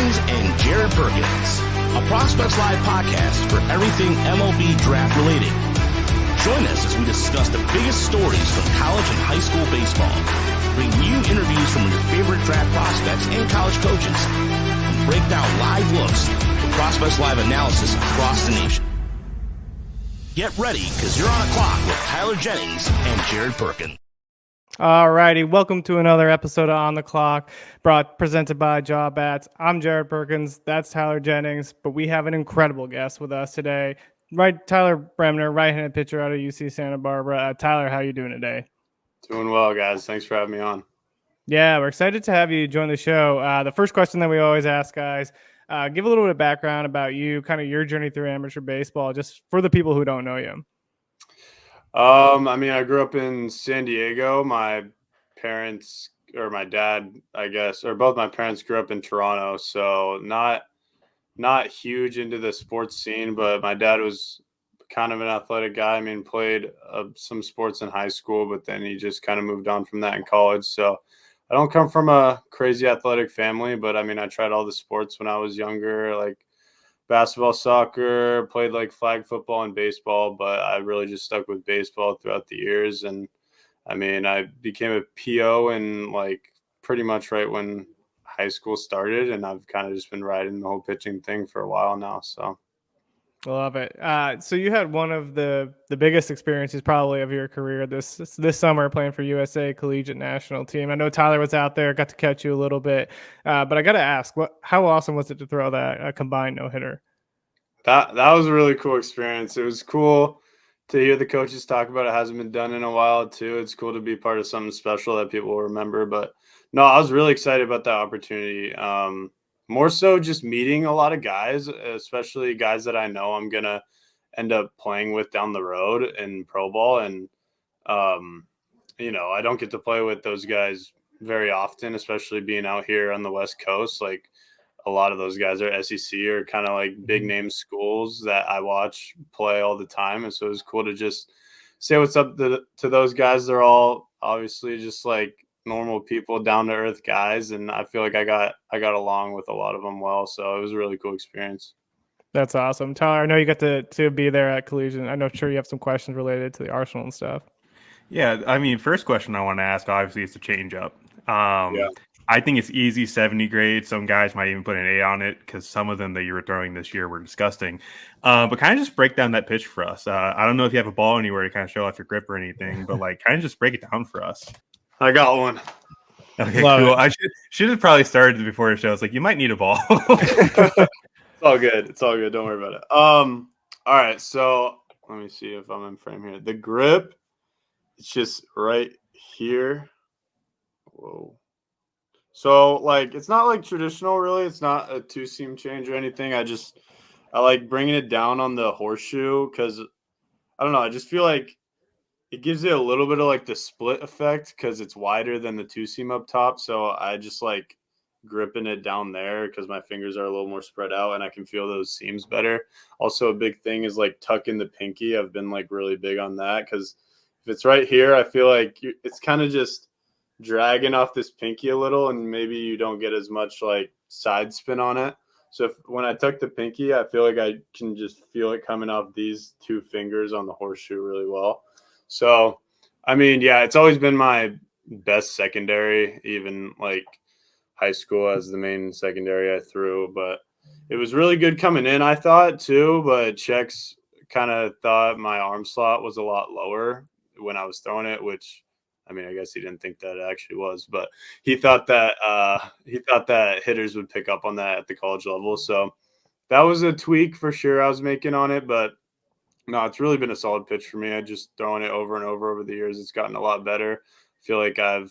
Jennings and Jared Perkins, a Prospects Live podcast for everything MLB Draft related. Join us as we discuss the biggest stories from college and high school baseball, bring you interviews from your favorite draft prospects and college coaches, and break down live looks at Prospects Live analysis across the nation. Get ready, because you're on a clock with Tyler Jennings and Jared Perkins. All righty, welcome to another episode of On the Clock, presented by Jaw Bats. I'm Jared Perkins, that's Tyler Jennings, but we have an incredible guest with us today. Tyler Bremner, right-handed pitcher out of UC Santa Barbara. Tyler, how are you doing today? Doing well, guys. Thanks for having me on. Yeah, we're excited to have you join the show. The first question that we always ask guys, give a little bit of background about you, kind of your journey through amateur baseball, just for the people who don't know you. I grew up in San Diego. My parents, or my dad, I guess, or both my parents grew up in Toronto. So not huge into the sports scene, but my dad was kind of an athletic guy. I mean, played some sports in high school, but then he just kind of moved on from that in college. So I don't come from a crazy athletic family, but I mean, I tried all the sports when I was younger, like basketball, soccer, played like flag football and baseball, but I really just stuck with baseball throughout the years. And I mean, I became a PO and like pretty much right when high school started, and I've kind of just been riding the whole pitching thing for a while now. So love it. So you had one of the biggest experiences probably of your career this summer playing for USA Collegiate National Team. I know Tyler was out there, got to catch you a little bit, but I got to ask, how awesome was it to throw that combined no-hitter? That was a really cool experience. It was cool to hear the coaches talk about it. It hasn't been done in a while too. It's cool to be part of something special that people will remember. But no, I was really excited about that opportunity. More so just meeting a lot of guys, especially guys that I know I'm going to end up playing with down the road in pro ball. And, I don't get to play with those guys very often, especially being out here on the West Coast. Like a lot of those guys are SEC or kind of like big name schools that I watch play all the time. And so it was cool to just say what's up to those guys. They're all obviously just like normal people, down to earth guys, and I feel like I got along with a lot of them well. So it was a really cool experience. That's awesome. Tyler, I know you got to be there at Collegiate. I'm sure you have some questions related to the Arsenal and stuff. Yeah, I mean, first question I want to ask, obviously, is the changeup. I think it's easy 70 grade. Some guys might even put an A on it because some of them that you were throwing this year were disgusting. But kind of just break down that pitch for us. I don't know if you have a ball anywhere to kind of show off your grip or anything, but like kind of just break it down for us. I got one. Okay, cool. I should have probably started before the show. It's like, you might need a ball. It's all good. It's all good. Don't worry about it. All right. So let me see if I'm in frame here. The grip, it's just right here. Whoa. So like, it's not like traditional really. It's not a two-seam change or anything. I like bringing it down on the horseshoe because I don't know. I just feel like it gives it a little bit of like the split effect because it's wider than the two-seam up top. So I just like gripping it down there because my fingers are a little more spread out and I can feel those seams better. Also, a big thing is like tucking the pinky. I've been like really big on that because if it's right here, I feel like it's kind of just dragging off this pinky a little and maybe you don't get as much like side spin on it. So when I tuck the pinky, I feel like I can just feel it coming off these two fingers on the horseshoe really well. So, I mean, yeah, it's always been my best secondary, even like high school as the main secondary I threw. But it was really good coming in, I thought, too. But Chex kind of thought my arm slot was a lot lower when I was throwing it, which, I mean, I guess he didn't think that it actually was. But he thought that hitters would pick up on that at the college level. So that was a tweak for sure I was making on it. But no, it's really been a solid pitch for me. I just throwing it over and over the years. It's gotten a lot better. I feel like I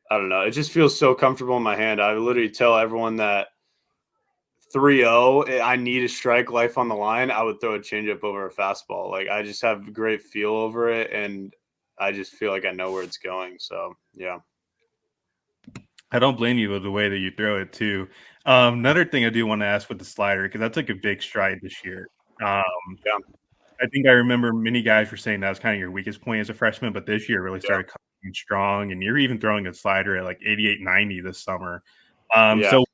don't know. It just feels so comfortable in my hand. I literally tell everyone that 3-0, I need a strike, life on the line. I would throw a changeup over a fastball. Like I just have a great feel over it, and I just feel like I know where it's going. So yeah. I don't blame you with the way that you throw it too. Another thing I do want to ask with the slider, because that took a big stride this year. I think I remember many guys were saying that was kind of your weakest point as a freshman, but this year really started coming strong, and you're even throwing a slider at like 88, 90 this summer. So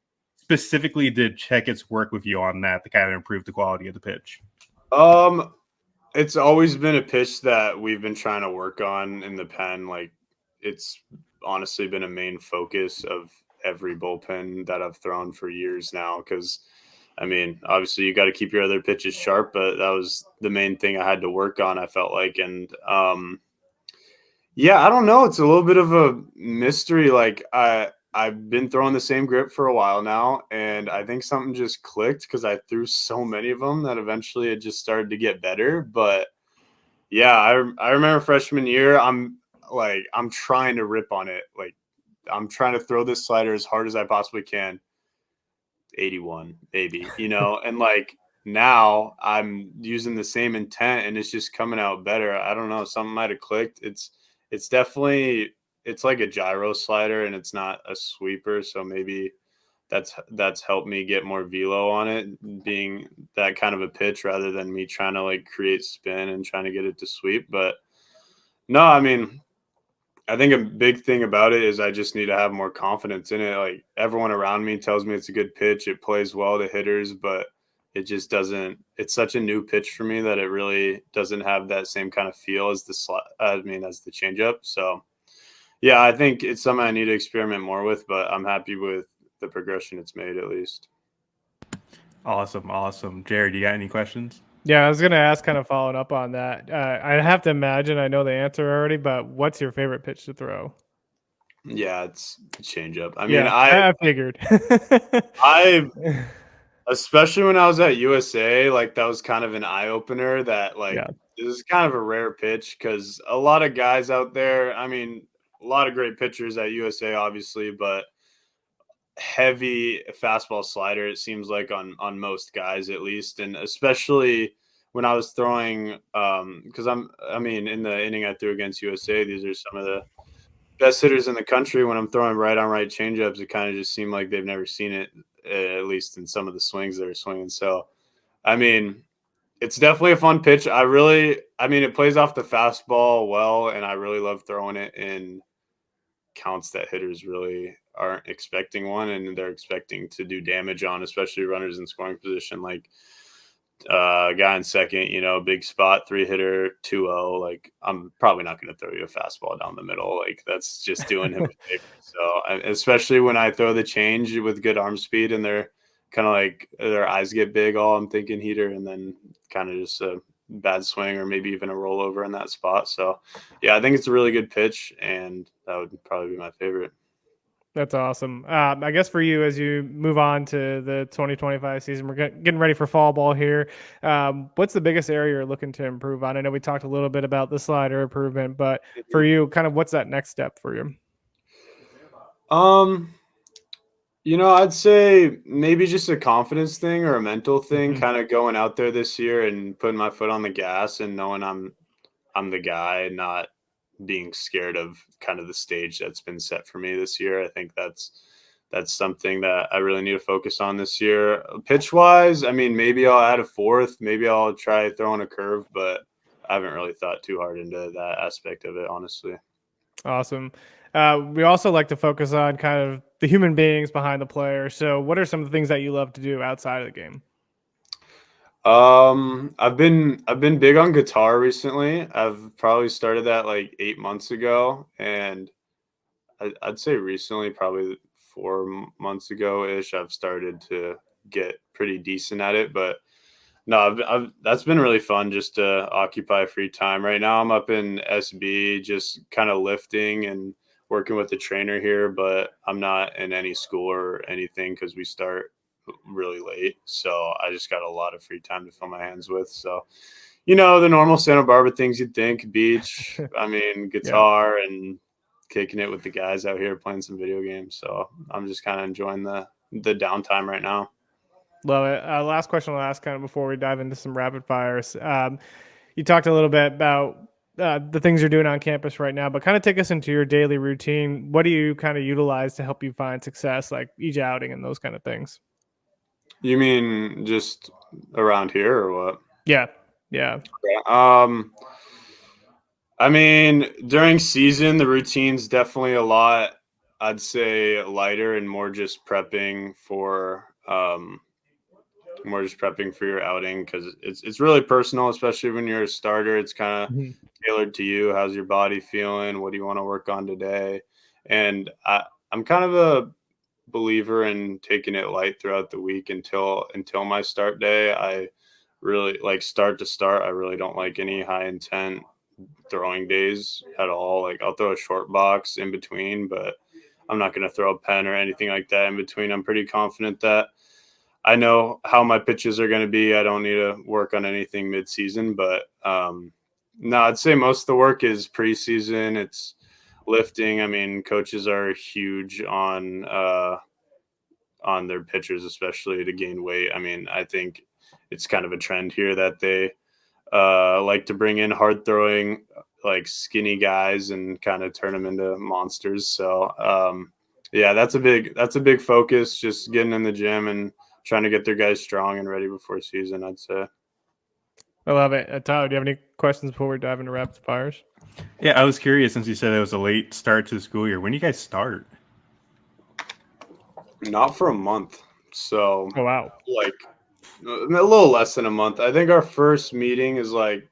specifically did Checkett's work with you on that to kind of improve the quality of the pitch? It's always been a pitch that we've been trying to work on in the pen. Like, it's honestly been a main focus of every bullpen that I've thrown for years now. Because, I mean, obviously you got to keep your other pitches sharp, but that was the main thing I had to work on, I felt like. And yeah, I don't know. It's a little bit of a mystery. Like, I've been throwing the same grip for a while now, and I think something just clicked because I threw so many of them that eventually it just started to get better. But yeah, I remember freshman year, I'm trying to rip on it. Like, I'm trying to throw this slider as hard as I possibly can. 81, maybe, and like now I'm using the same intent and it's just coming out better. I don't know. Something might have clicked. It's definitely, it's like a gyro slider and it's not a sweeper. So maybe that's helped me get more velo on it, being that kind of a pitch rather than me trying to like create spin and trying to get it to sweep. But no, I mean, I think a big thing about it is I just need to have more confidence in it. Like, everyone around me tells me it's a good pitch. It plays well to hitters, but it just doesn't. It's such a new pitch for me that it really doesn't have that same kind of feel as as the changeup. So yeah, I think it's something I need to experiment more with, but I'm happy with the progression it's made at least. Awesome. Jared, you got any questions? Yeah, I was going to ask, kind of following up on that. I have to imagine I know the answer already, but what's your favorite pitch to throw? Yeah, it's a changeup. I mean, Yeah, I figured. I especially when I was at USA, like, that was kind of an eye opener that, like, this is kind of a rare pitch because a lot of guys out there, I mean, a lot of great pitchers at USA, obviously, but heavy fastball slider, it seems like on most guys at least, and especially when I was throwing because in the inning I threw against USA, these are some of the best hitters in the country. When I'm throwing right on right changeups, it kind of just seemed like they've never seen it, at least in some of the swings they're swinging. So I mean, it's definitely a fun pitch. It plays off the fastball well, and I really love throwing it in counts that hitters really aren't expecting one, and they're expecting to do damage on, especially runners in scoring position, like guy in second, big spot, 3-hitter, 2-0. Like, I'm probably not going to throw you a fastball down the middle. Like, that's just doing him a favor. So, especially when I throw the change with good arm speed and they're kind of like their eyes get big, I'm thinking heater, and then kind of just a bad swing or maybe even a rollover in that spot. So yeah, I think it's a really good pitch, and that would probably be my favorite. That's awesome. I guess for you, as you move on to the 2025 season, we're getting ready for fall ball here. What's the biggest area you're looking to improve on? I know we talked a little bit about the slider improvement, but for you, kind of what's that next step for you? I'd say maybe just a confidence thing or a mental thing, kind of going out there this year and putting my foot on the gas and knowing I'm the guy, not being scared of kind of the stage that's been set for me this year. I think that's something that I really need to focus on this year. Pitch wise, I mean, maybe I'll add a fourth, maybe I'll try throwing a curve, but I haven't really thought too hard into that aspect of it, honestly. Awesome. We also like to focus on kind of the human beings behind the player. So what are some of the things that you love to do outside of the game? I've been big on guitar recently. I've probably started that like 8 months ago, and I'd say recently, probably 4 months ago ish, I've started to get pretty decent at it. But no, that's been really fun just to occupy free time. Right now, I'm up in SB, just kind of lifting and working with the trainer here, but I'm not in any school or anything because we start really late. So I just got a lot of free time to fill my hands with. So, the normal Santa Barbara things you'd think: beach, guitar, and kicking it with the guys out here playing some video games. So I'm just kind of enjoying the downtime right now. Love it. Last question I'll ask kind of before we dive into some rapid fires. You talked a little bit about the things you're doing on campus right now, but kind of take us into your daily routine. What do you kind of utilize to help you find success, like each outing and those kind of things? You mean just around here or what? Yeah. I mean, during season, the routine's definitely a lot I'd say lighter and more just prepping for your outing, because it's really personal, especially when you're a starter. It's kind of tailored to you. How's your body feeling? What do you want to work on today? And I'm kind of a believer in taking it light throughout the week until my start day. I really like start to start. I really don't like any high intent throwing days at all. Like I'll throw a short box in between, but I'm not going to throw a pen or anything like that in between. I'm pretty confident that I know how my pitches are going to be. I don't need to work on anything mid-season, but no, I'd say most of the work is preseason. It's lifting. I mean, coaches are huge on their pitchers, especially to gain weight. I mean, I think it's kind of a trend here that they like to bring in hard throwing, like skinny guys and kind of turn them into monsters. So yeah, that's a big focus, just getting in the gym and trying to get their guys strong and ready before season, I'd say. I love it. Tyler, do you have any questions before we dive into rapid fires? Yeah, I was curious, since you said it was a late start to the school year. When do you guys start? Not for a month. So Oh, wow. like a little less than a month. I think our first meeting is like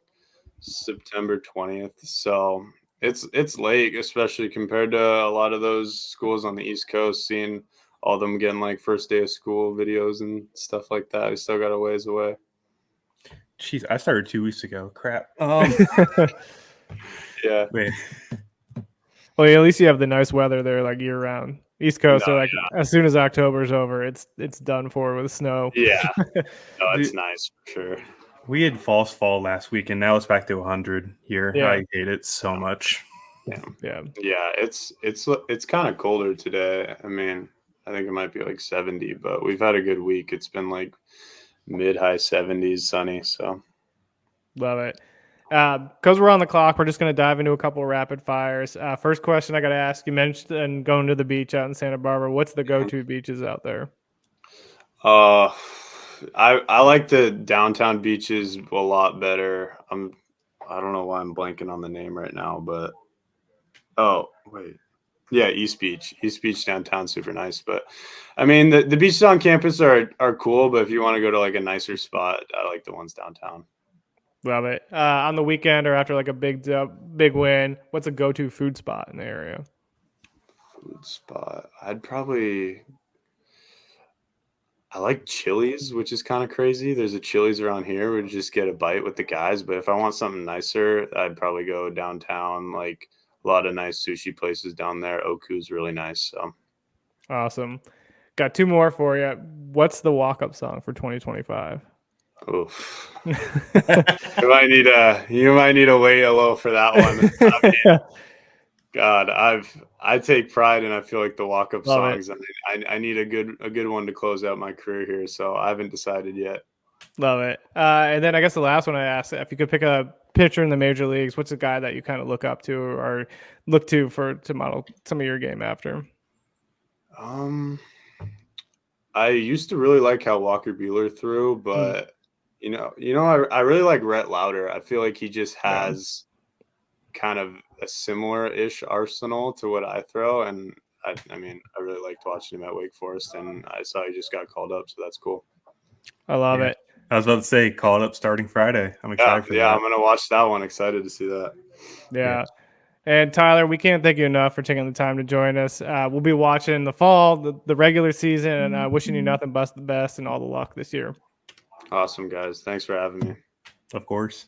September 20th. So it's late, especially compared to a lot of those schools on the East Coast, seeing all of them getting like first day of school videos and stuff like that. We still got a ways away. Jeez, I started 2 weeks ago. Crap. Yeah. Wait. Well, at least you have the nice weather there, like year round. East Coast, No, are like as soon as October's over, it's done for with snow. Yeah. No, it's nice for sure. We had false fall last week, and now it's back to 100 here. Yeah. I hate it so much. Yeah. It's kind of colder today. I mean, I think it might be like 70, but we've had a good week. It's been like mid-high 70s, sunny. So Love it. Because we're on the clock, we're just going to dive into a couple of rapid fires. First question I got to ask, you mentioned going to the beach out in Santa Barbara. What's the go-to beaches out there? I like the downtown beaches a lot better. I don't know why I'm blanking on the name right now, but yeah, East Beach downtown, super nice. But I mean, the beaches on campus are cool, but if you want to go to like a nicer spot, I like the ones downtown. Love it. On the weekend or after like a big win, what's a go-to food spot in the area? Food spot, I like Chili's, which is kind of crazy. There's a Chili's around here where you just get a bite with the guys. But if I want something nicer, I'd probably go downtown. Like a lot of nice sushi places down there. Oku's really nice. So Awesome. Got two more for you. What's the walk-up song for 2025? oof. you might need to wait a little for that one. I mean, God, I take pride, and I feel like the walk-up songs. I need a good one to close out my career here, so I haven't decided yet. Love it. And then I guess the last one I asked, if you could pick a pitcher in the major leagues, what's a guy that you kind of look up to or look to to model some of your game after? I used to really like how Walker Buehler threw, but I really like Rhett Lauder. I feel like he just has kind of a similar-ish arsenal to what I throw, and I mean, I really liked watching him at Wake Forest, and I saw he just got called up, so that's cool. I love it. I was about to say, call it up starting Friday. I'm excited for that. Yeah, I'm gonna watch that one. Excited to see that. Yeah. And Tyler, we can't thank you enough for taking the time to join us. We'll be watching the fall, the regular season, and wishing you nothing but the best and all the luck this year. Awesome, guys. Thanks for having me. Of course.